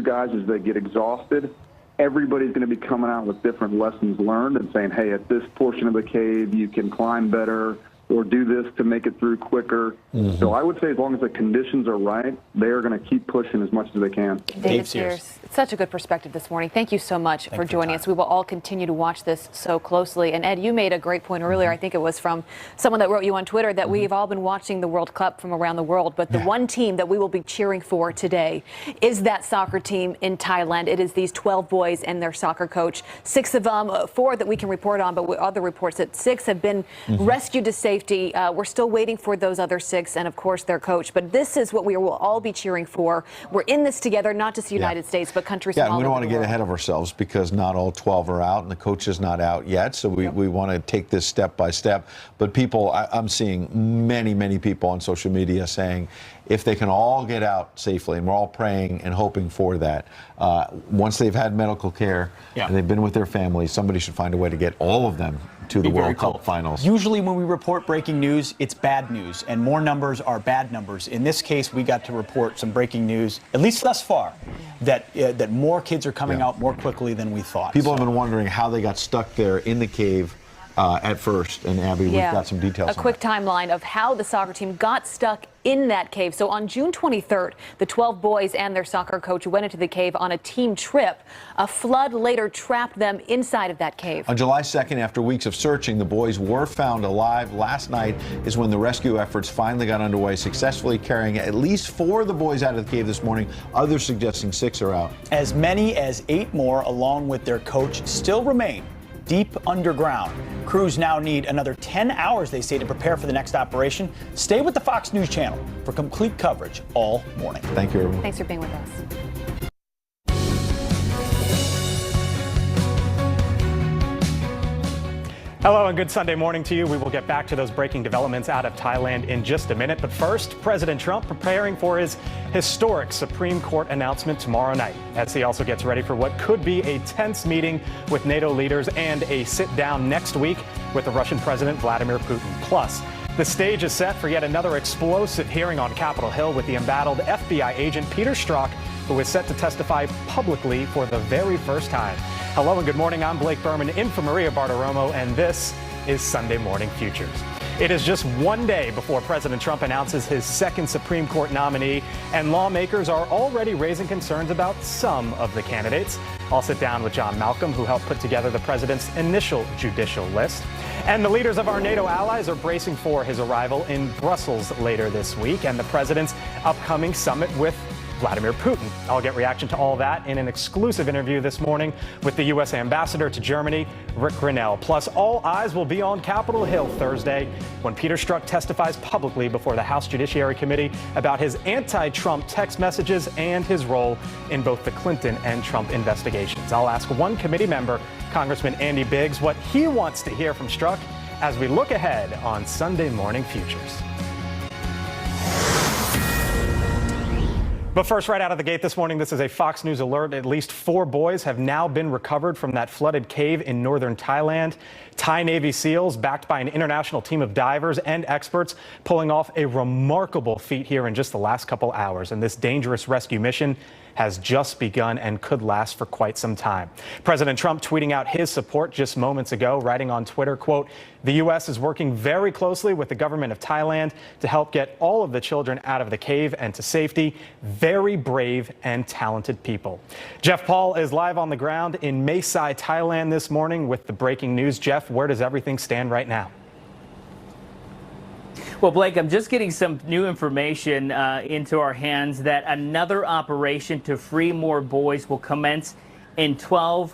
guys as they get exhausted, everybody's going to be coming out with different lessons learned and saying, hey, at this portion of the cave, you can climb better or do this to make it through quicker. So I would say as long as the conditions are right, they are going to keep pushing as much as they can. David Sears, such a good perspective this morning. Thank you so much for joining us. We will all continue to watch this so closely. And Ed, you made a great point earlier. I think it was from someone that wrote you on Twitter that we've all been watching the World Cup from around the world. But the one team that we will be cheering for today is that soccer team in Thailand. It is these 12 boys and their soccer coach. 6 of them, 4 that we can report on, but with other reports that 6 have been rescued to safety. We're still waiting for those other 6 and, of course, their coach. But this is what we will all be cheering for. We're in this together, not just the United States, but countries all over the world. Yeah, we don't want to get ahead of ourselves because not all 12 are out and the coach is not out yet. So we want to take this step by step. But people, I'm seeing many people on social media saying if they can all get out safely, and we're all praying and hoping for that, once they've had medical care and they've been with their families, somebody should find a way to get all of them to the World Cup finals. Usually when we report breaking news, it's bad news, and more numbers are bad numbers. In this case, we got to report some breaking news, at least thus far, that more kids are coming out more quickly than we thought. People have been wondering how they got stuck there in the cave at first, and Abby, we've got some details. A quick timeline of how the soccer team got stuck in that cave. So on June 23rd, the 12 boys and their soccer coach went into the cave on a team trip. A flood later trapped them inside of that cave. On July 2nd, after weeks of searching, the boys were found alive. Last night is when the rescue efforts finally got underway, successfully carrying at least 4 of the boys out of the cave this morning. Others suggesting 6 are out. As many as 8 more, along with their coach, still remain deep underground. Crews now need another 10 hours, they say, to prepare for the next operation. Stay with the Fox News Channel for complete coverage all morning. Thank you, everyone. Thanks for being with us. Hello and good Sunday morning to you. We will get back to those breaking developments out of Thailand in just a minute. But first, President Trump preparing for his historic Supreme Court announcement tomorrow night, as he also gets ready for what could be a tense meeting with NATO leaders and a sit-down next week with the Russian President Vladimir Putin. Plus, the stage is set for yet another explosive hearing on Capitol Hill with the embattled FBI agent Peter Strzok, who is set to testify publicly for the very first time. Hello and good morning. I'm Blake Berman in for Maria Bartiromo, and this is Sunday Morning Futures. It is just one day before President Trump announces his second Supreme Court nominee, and lawmakers are already raising concerns about some of the candidates. I'll sit down with John Malcolm, who helped put together the president's initial judicial list. And the leaders of our NATO allies are bracing for his arrival in Brussels later this week and the president's upcoming summit with Vladimir Putin. I'll get reaction to all that in an exclusive interview this morning with the U.S. ambassador to Germany, Rick Grinnell. Plus, all eyes will be on Capitol Hill Thursday when Peter Strzok testifies publicly before the House Judiciary Committee about his anti-Trump text messages and his role in both the Clinton and Trump investigations. I'll ask one committee member, Congressman Andy Biggs, what he wants to hear from Strzok as we look ahead on Sunday Morning Futures. But first, right out of the gate this morning, this is a Fox News alert. At least 4 boys have now been recovered from that flooded cave in northern Thailand. Thai Navy SEALs, backed by an international team of divers and experts, pulling off a remarkable feat here in just the last couple hours. And this dangerous rescue mission has just begun and could last for quite some time. President Trump tweeting out his support just moments ago, writing on Twitter, quote, "The U.S. is working very closely with the government of Thailand to help get all of the children out of the cave and to safety. Very brave and talented people." Jeff Paul is live on the ground in Mae Sai, Thailand this morning with the breaking news. Jeff, where does everything stand right now? Well, Blake, I'm just getting some new information into our hands that another operation to free more boys will commence in 10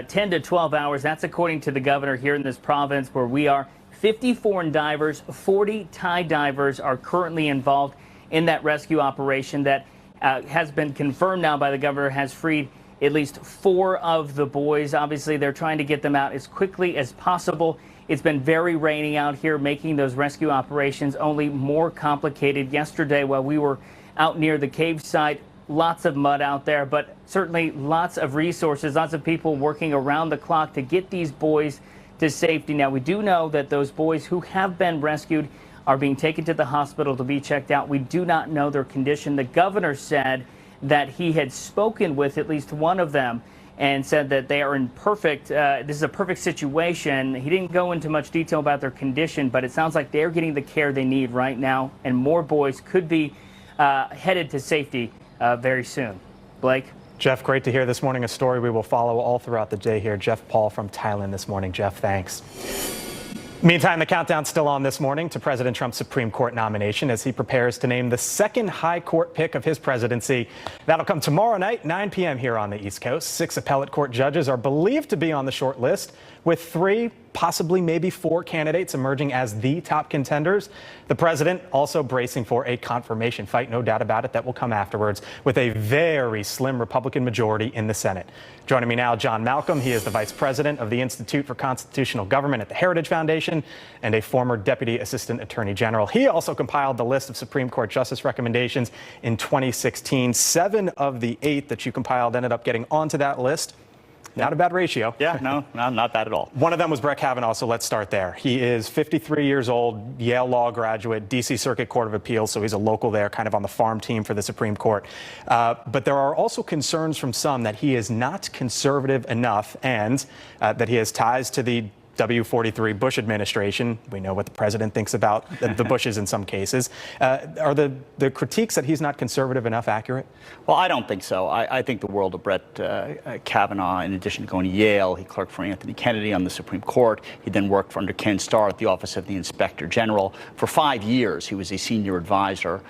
to 12 hours. That's according to the governor here in this province where we are. 50 foreign divers, 40 Thai divers are currently involved in that rescue operation that has been confirmed now by the governor, has freed at least 4 of the boys. Obviously, they're trying to get them out as quickly as possible. It's been very rainy out here, making those rescue operations only more complicated. Yesterday, while we were out near the cave site, lots of mud out there, but certainly lots of resources, lots of people working around the clock to get these boys to safety. Now, we do know that those boys who have been rescued are being taken to the hospital to be checked out. We do not know their condition. The governor said that he had spoken with at least one of them and said that they are in this is a perfect situation. He didn't go into much detail about their condition, but it sounds like they're getting the care they need right now, and more boys could be headed to safety very soon. Blake? Jeff, great to hear this morning a story we will follow all throughout the day here. Jeff Paul from Thailand this morning. Jeff, thanks. Meantime, the countdown's still on this morning to President Trump's Supreme Court nomination as he prepares to name the second high court pick of his presidency. That'll come tomorrow night, 9 p.m. here on the East Coast. 6 appellate court judges are believed to be on the short list, with 3, possibly maybe 4 candidates emerging as the top contenders. The president also bracing for a confirmation fight, no doubt about it, that will come afterwards, with a very slim Republican majority in the Senate. Joining me now, John Malcolm. He is the vice president of the Institute for Constitutional Government at the Heritage Foundation and a former deputy assistant attorney general. He also compiled the list of Supreme Court justice recommendations in 2016. 7 of the 8 that you compiled ended up getting onto that list. Not a bad ratio. Yeah, no, not bad at all. One of them was Brett Kavanaugh, so let's start there. He is 53 years old, Yale Law graduate, D.C. Circuit Court of Appeals, so he's a local there, kind of on the farm team for the Supreme Court. But there are also concerns from some that he is not conservative enough and that he has ties to the W43 Bush administration. We know what the president thinks about the Bushes in some cases. Are the critiques that he's not conservative enough accurate? Well, I don't think so. I think the world of Brett Kavanaugh, in addition to going to Yale, he clerked for Anthony Kennedy on the Supreme Court. He then worked for under Ken Starr at the Office of the Inspector General. For 5 years, he was a senior advisor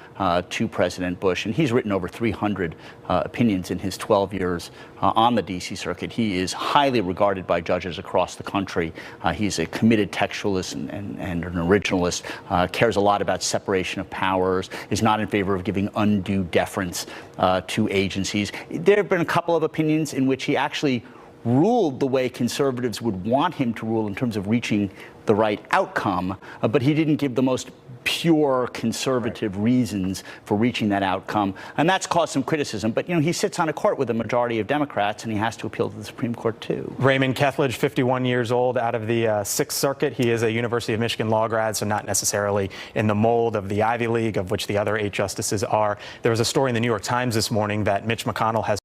to President Bush, and he's written over 300 opinions in his 12 years on the D.C. Circuit. He is highly regarded by judges across the country. He's a committed textualist and an originalist, cares a lot about separation of powers, is not in favor of giving undue deference to agencies. There have been a couple of opinions in which he actually ruled the way conservatives would want him to rule in terms of reaching the right outcome, but he didn't give the most pure conservative reasons for reaching that outcome, and that's caused some criticism. But, you know, he sits on a court with a majority of Democrats, and he has to appeal to the Supreme Court, too. Raymond Kethledge, 51 years old, out of the 6th Circuit. He is a University of Michigan law grad, so not necessarily in the mold of the Ivy League, of which the other 8 justices are. There was a story in the New York Times this morning that Mitch McConnell has